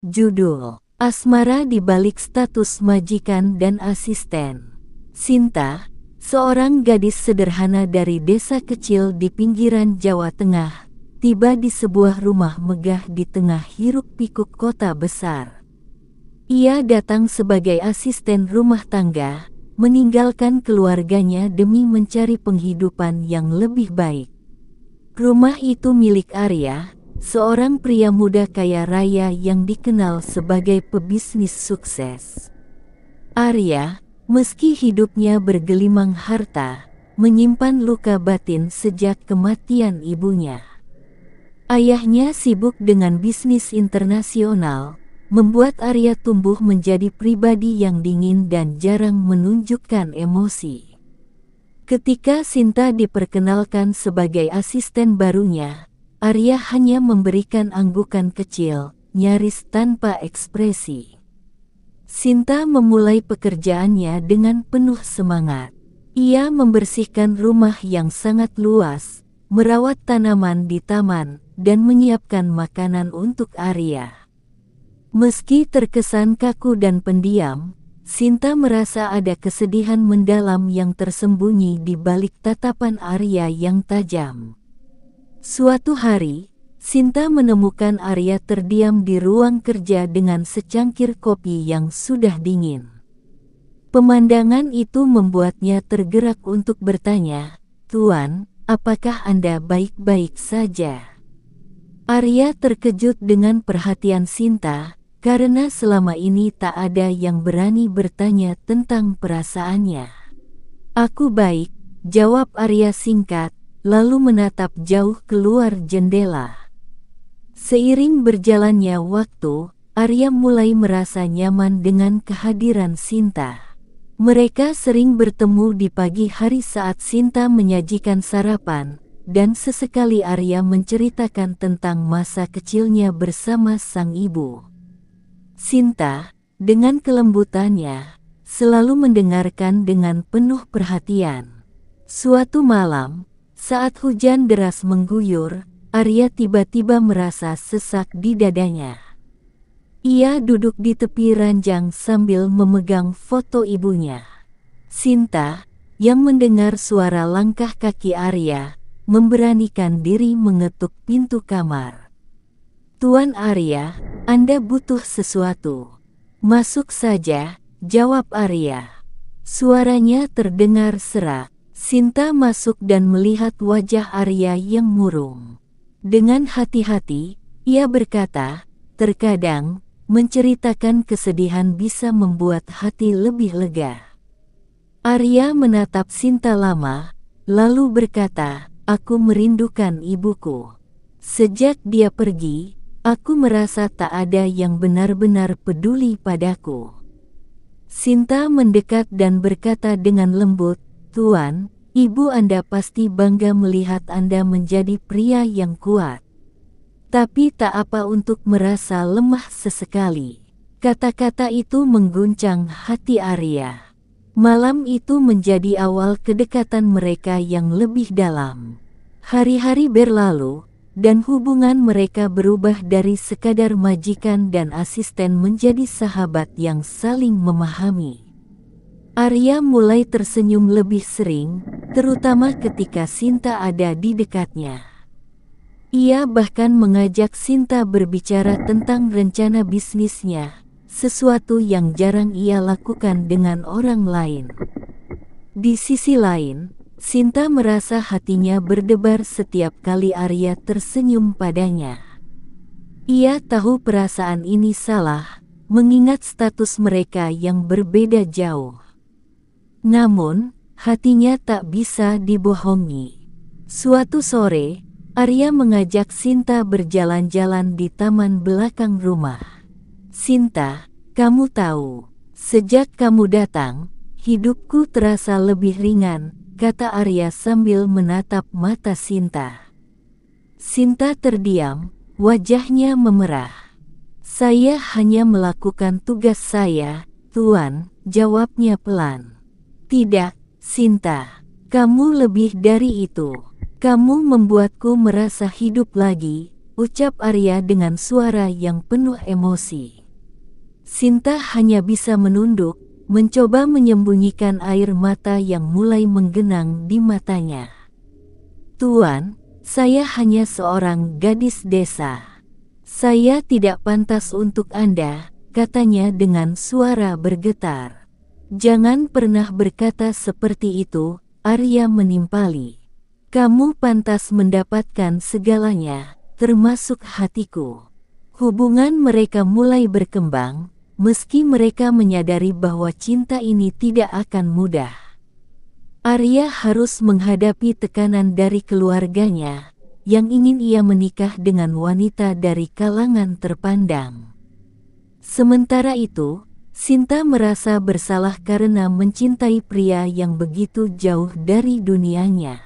Judul: Asmara di Balik Status Majikan dan Asisten. Sinta, seorang gadis sederhana dari desa kecil di pinggiran Jawa Tengah, tiba di sebuah rumah megah di tengah hiruk-pikuk kota besar. Ia datang sebagai asisten rumah tangga, meninggalkan keluarganya demi mencari penghidupan yang lebih baik. Rumah itu milik Arya, seorang pria muda kaya raya yang dikenal sebagai pebisnis sukses. Arya, meski hidupnya bergelimang harta, menyimpan luka batin sejak kematian ibunya. Ayahnya sibuk dengan bisnis internasional, membuat Arya tumbuh menjadi pribadi yang dingin dan jarang menunjukkan emosi. Ketika Sinta diperkenalkan sebagai asisten barunya, Arya hanya memberikan anggukan kecil, nyaris tanpa ekspresi. Sinta memulai pekerjaannya dengan penuh semangat. Ia membersihkan rumah yang sangat luas, merawat tanaman di taman, dan menyiapkan makanan untuk Arya. Meski terkesan kaku dan pendiam, Sinta merasa ada kesedihan mendalam yang tersembunyi di balik tatapan Arya yang tajam. Suatu hari, Sinta menemukan Arya terdiam di ruang kerja dengan secangkir kopi yang sudah dingin. Pemandangan itu membuatnya tergerak untuk bertanya, "Tuan, apakah Anda baik-baik saja?" Arya terkejut dengan perhatian Sinta, karena selama ini tak ada yang berani bertanya tentang perasaannya. "Aku baik," jawab Arya singkat, lalu menatap jauh keluar jendela. Seiring berjalannya waktu, Arya mulai merasa nyaman dengan kehadiran Sinta. Mereka sering bertemu di pagi hari saat Sinta menyajikan sarapan, dan sesekali Arya menceritakan tentang masa kecilnya bersama sang ibu. Sinta, dengan kelembutannya, selalu mendengarkan dengan penuh perhatian. Suatu malam, saat hujan deras mengguyur, Arya tiba-tiba merasa sesak di dadanya. Ia duduk di tepi ranjang sambil memegang foto ibunya. Sinta, yang mendengar suara langkah kaki Arya, memberanikan diri mengetuk pintu kamar. "Tuan Arya, Anda butuh sesuatu." "Masuk saja," jawab Arya. Suaranya terdengar serak. Sinta masuk dan melihat wajah Arya yang murung. Dengan hati-hati, ia berkata, "Terkadang, menceritakan kesedihan bisa membuat hati lebih lega." Arya menatap Sinta lama, lalu berkata, "Aku merindukan ibuku. Sejak dia pergi, aku merasa tak ada yang benar-benar peduli padaku." Sinta mendekat dan berkata dengan lembut, "Tuan, ibu Anda pasti bangga melihat Anda menjadi pria yang kuat. Tapi tak apa untuk merasa lemah sesekali." Kata-kata itu mengguncang hati Arya. Malam itu menjadi awal kedekatan mereka yang lebih dalam. Hari-hari berlalu, dan hubungan mereka berubah dari sekadar majikan dan asisten menjadi sahabat yang saling memahami. Arya mulai tersenyum lebih sering, terutama ketika Sinta ada di dekatnya. Ia bahkan mengajak Sinta berbicara tentang rencana bisnisnya, sesuatu yang jarang ia lakukan dengan orang lain. Di sisi lain, Sinta merasa hatinya berdebar setiap kali Arya tersenyum padanya. Ia tahu perasaan ini salah, mengingat status mereka yang berbeda jauh. Namun, hatinya tak bisa dibohongi. Suatu sore, Arya mengajak Sinta berjalan-jalan di taman belakang rumah. "Sinta, kamu tahu, sejak kamu datang, hidupku terasa lebih ringan," kata Arya sambil menatap mata Sinta. Sinta terdiam, wajahnya memerah. "Saya hanya melakukan tugas saya, Tuan," jawabnya pelan. "Tidak, Sinta. Kamu lebih dari itu. Kamu membuatku merasa hidup lagi," ucap Arya dengan suara yang penuh emosi. Sinta hanya bisa menunduk, mencoba menyembunyikan air mata yang mulai menggenang di matanya. "Tuan, saya hanya seorang gadis desa. Saya tidak pantas untuk Anda," katanya dengan suara bergetar. "Jangan pernah berkata seperti itu," Arya menimpali. "Kamu pantas mendapatkan segalanya, termasuk hatiku." Hubungan mereka mulai berkembang, meski mereka menyadari bahwa cinta ini tidak akan mudah. Arya harus menghadapi tekanan dari keluarganya, yang ingin ia menikah dengan wanita dari kalangan terpandang. Sementara itu, Sinta merasa bersalah karena mencintai pria yang begitu jauh dari dunianya.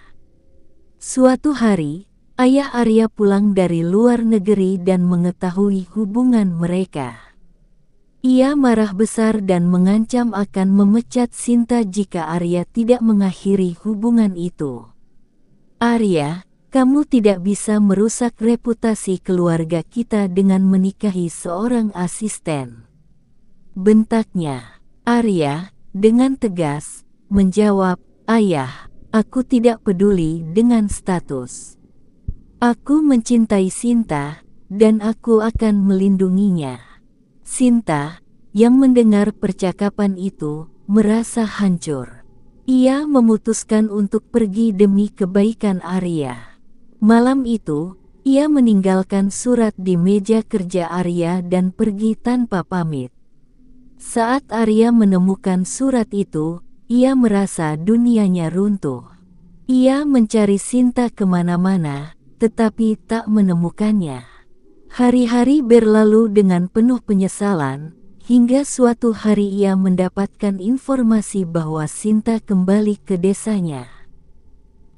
Suatu hari, ayah Arya pulang dari luar negeri dan mengetahui hubungan mereka. Ia marah besar dan mengancam akan memecat Sinta jika Arya tidak mengakhiri hubungan itu. "Arya, kamu tidak bisa merusak reputasi keluarga kita dengan menikahi seorang asisten," bentaknya. Arya, dengan tegas, menjawab, "Ayah, aku tidak peduli dengan status. Aku mencintai Sinta, dan aku akan melindunginya." Sinta, yang mendengar percakapan itu, merasa hancur. Ia memutuskan untuk pergi demi kebaikan Arya. Malam itu, ia meninggalkan surat di meja kerja Arya dan pergi tanpa pamit. Saat Arya menemukan surat itu, ia merasa dunianya runtuh. Ia mencari Sinta kemana-mana, tetapi tak menemukannya. Hari-hari berlalu dengan penuh penyesalan, hingga suatu hari ia mendapatkan informasi bahwa Sinta kembali ke desanya.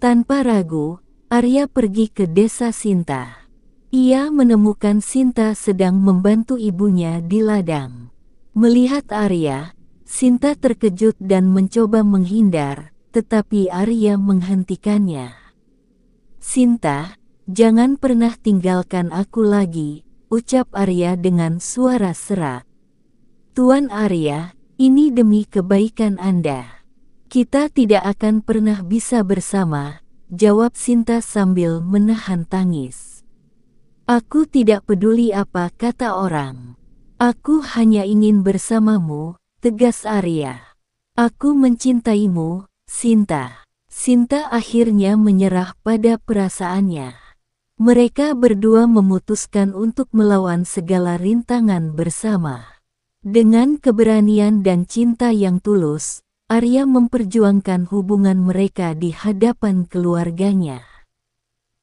Tanpa ragu, Arya pergi ke desa Sinta. Ia menemukan Sinta sedang membantu ibunya di ladang. Melihat Arya, Sinta terkejut dan mencoba menghindar, tetapi Arya menghentikannya. "Sinta, jangan pernah tinggalkan aku lagi," ucap Arya dengan suara serak. "Tuan Arya, ini demi kebaikan Anda. Kita tidak akan pernah bisa bersama," jawab Sinta sambil menahan tangis. "Aku tidak peduli apa kata orang. Aku hanya ingin bersamamu," tegas Arya. "Aku mencintaimu, Sinta." Sinta akhirnya menyerah pada perasaannya. Mereka berdua memutuskan untuk melawan segala rintangan bersama. Dengan keberanian dan cinta yang tulus, Arya memperjuangkan hubungan mereka di hadapan keluarganya.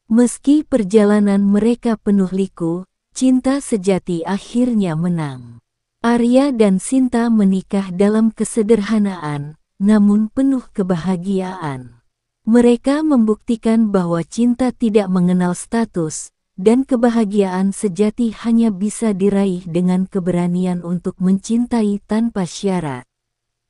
Meski perjalanan mereka penuh liku, cinta sejati akhirnya menang. Arya dan Sinta menikah dalam kesederhanaan, namun penuh kebahagiaan. Mereka membuktikan bahwa cinta tidak mengenal status, dan kebahagiaan sejati hanya bisa diraih dengan keberanian untuk mencintai tanpa syarat.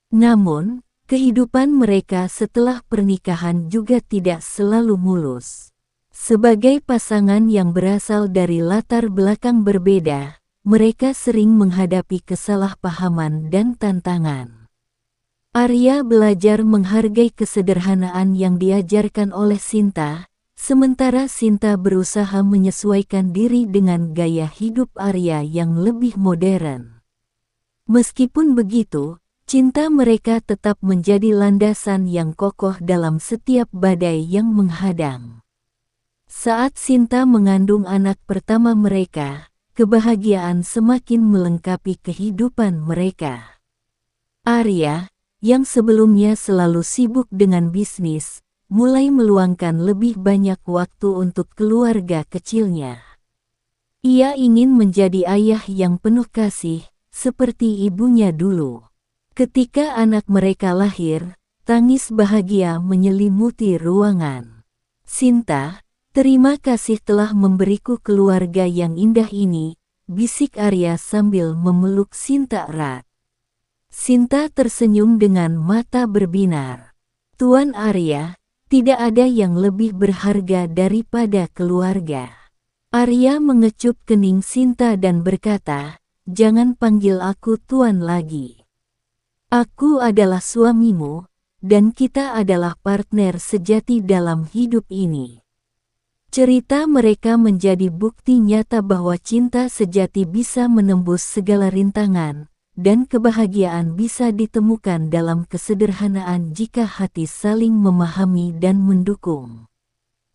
Namun, kehidupan mereka setelah pernikahan juga tidak selalu mulus. Sebagai pasangan yang berasal dari latar belakang berbeda, mereka sering menghadapi kesalahpahaman dan tantangan. Arya belajar menghargai kesederhanaan yang diajarkan oleh Sinta, sementara Sinta berusaha menyesuaikan diri dengan gaya hidup Arya yang lebih modern. Meskipun begitu, cinta mereka tetap menjadi landasan yang kokoh dalam setiap badai yang menghadang. Saat Sinta mengandung anak pertama mereka, kebahagiaan semakin melengkapi kehidupan mereka. Arya, yang sebelumnya selalu sibuk dengan bisnis, mulai meluangkan lebih banyak waktu untuk keluarga kecilnya. Ia ingin menjadi ayah yang penuh kasih, seperti ibunya dulu. Ketika anak mereka lahir, tangis bahagia menyelimuti ruangan. "Sinta, terima kasih telah memberiku keluarga yang indah ini," bisik Arya sambil memeluk Sinta erat. Sinta tersenyum dengan mata berbinar. "Tuan Arya, tidak ada yang lebih berharga daripada keluarga." Arya mengecup kening Sinta dan berkata, jangan panggil aku tuan lagi. Aku adalah suamimu, dan kita adalah partner sejati dalam hidup ini." Cerita mereka menjadi bukti nyata bahwa cinta sejati bisa menembus segala rintangan, dan kebahagiaan bisa ditemukan dalam kesederhanaan jika hati saling memahami dan mendukung.